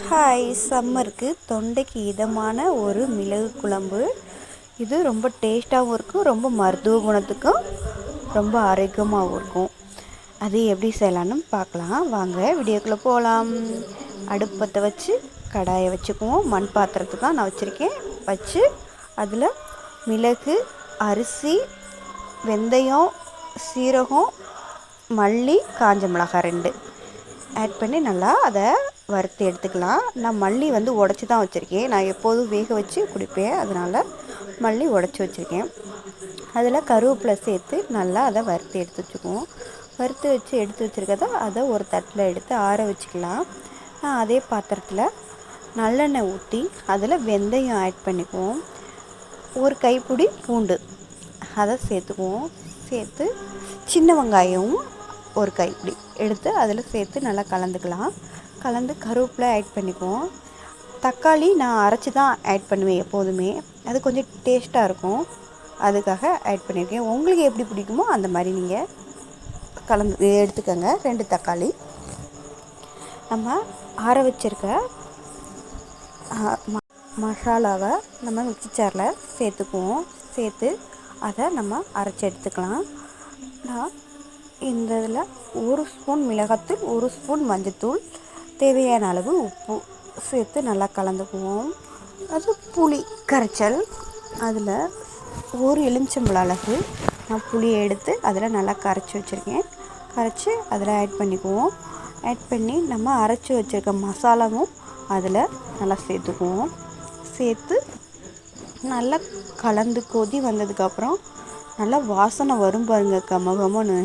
Hi, சம்மருக்கு தொண்டைக்கு இதமான ஒரு மிளகு குழம்பு. இது ரொம்ப டேஸ்ட்டாகவும் இருக்கும், ரொம்ப மருத்துவ குணத்துக்கும் ரொம்ப ஆரோக்கியமாகவும் இருக்கும். அது எப்படி செய்யலான்னு பார்க்கலாம் வாங்க, வீடியோக்குள்ளே போகலாம். அடுப்பத்தை வச்சு கடாயை வச்சுக்குவோம். மண் பாத்திரத்துக்கு தான் நான் வச்சுருக்கேன். வச்சு அதில் மிளகு, அரிசி, வெந்தயம், சீரகம், மல்லி, காஞ்ச மிளகாய் 2 ஆட் பண்ணி நல்லா அதை வறுத்து எடுத்துக்கலாம். நான் மல்லி உடச்சி தான் வச்சுருக்கேன். நான் எப்போதும் வேக வச்சு குடிப்பேன், அதனால் மல்லி உடச்சி வச்சுருக்கேன். அதில் கருவேப்பிலை சேர்த்து நல்லா அதை வறுத்து எடுத்து வச்சுக்குவோம். வறுத்து வச்சு எடுத்து வச்சுருக்கதை அதை ஒரு தட்டில் எடுத்து ஆற வச்சுக்கலாம். அதே பாத்திரத்தில் நல்லெண்ணெய் ஊற்றி அதில் வெந்தயம் ஆட் பண்ணிக்குவோம். ஒரு கைப்பிடி பூண்டு அதை சேர்த்துக்குவோம். சேர்த்து சின்ன வெங்காயம் ஒரு கைப்பிடி எடுத்து அதில் சேர்த்து நல்லா கலந்துக்கலாம். கலந்து கருவேப்பிலை ஆட் பண்ணிக்குவோம். தக்காளி நான் அரைச்சி தான் ஆட் பண்ணுவேன் எப்போதுமே. அது கொஞ்சம் டேஸ்ட்டாக இருக்கும், அதுக்காக ஆட் பண்ணியிருக்கேன். உங்களுக்கு எப்படி பிடிக்குமோ அந்த மாதிரி நீங்கள் கலந்து எடுத்துக்கோங்க. 2 தக்காளி நம்ம ஆற வச்சுருக்க மசாலாவை நம்ம மிக்ஸி ஜாரில் சேர்த்துக்குவோம். சேர்த்து அதை நம்ம அரைச்சி எடுத்துக்கலாம். நான் இந்த இதில் 1 ஸ்பூன் மிளகாத்தூள், 1 ஸ்பூன் மஞ்சத்தூள், தேவையான அளவு உப்பு சேர்த்து நல்லா கலந்துக்குவோம். அது புளி கரைச்சல், அதில் 1 எலுமிச்சம்பழம் அளவு நான் புளியை எடுத்து அதில் நல்லா கரைச்சி வச்சுருக்கேன். கரைச்சி அதில் ஆட் பண்ணிக்குவோம். ஆட் பண்ணி நம்ம அரைச்சி வச்சுருக்க மசாலாவும் அதில் நல்லா சேர்த்துக்குவோம். சேர்த்து நல்லா கலந்து கொதி வந்ததுக்கப்புறம் நல்லா வாசனை வரும் பாருங்க, கமகமன்னு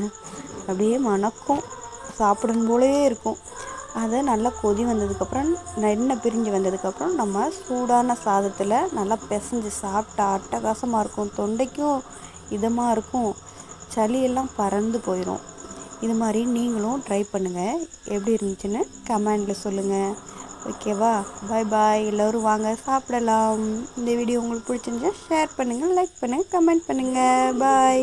அப்படியே மணக்கும், சாப்பிடணும் போலவே இருக்கும். அதை நல்லா கொதி வந்ததுக்கப்புறம் எண்ணெய் பிரிஞ்சு வந்ததுக்கப்புறம் நம்ம சூடான சாதத்தில் நல்லா பிசைஞ்சு சாப்பிட்டா அட்டகாசமாக இருக்கும். தொண்டைக்கும் இதமாக இருக்கும், சளியெல்லாம் பறந்து போயிடும். இது மாதிரி நீங்களும் ட்ரை பண்ணுங்கள். எப்படி இருந்துச்சுன்னு கமெண்டில் சொல்லுங்கள். ஓகேவா? பாய் பாய். எல்லோரும் வாங்க சாப்பிடலாம். இந்த வீடியோ உங்களுக்கு பிடிச்சிருந்துச்சா ஷேர் பண்ணுங்கள், லைக் பண்ணுங்கள், கமெண்ட் பண்ணுங்கள். பாய்.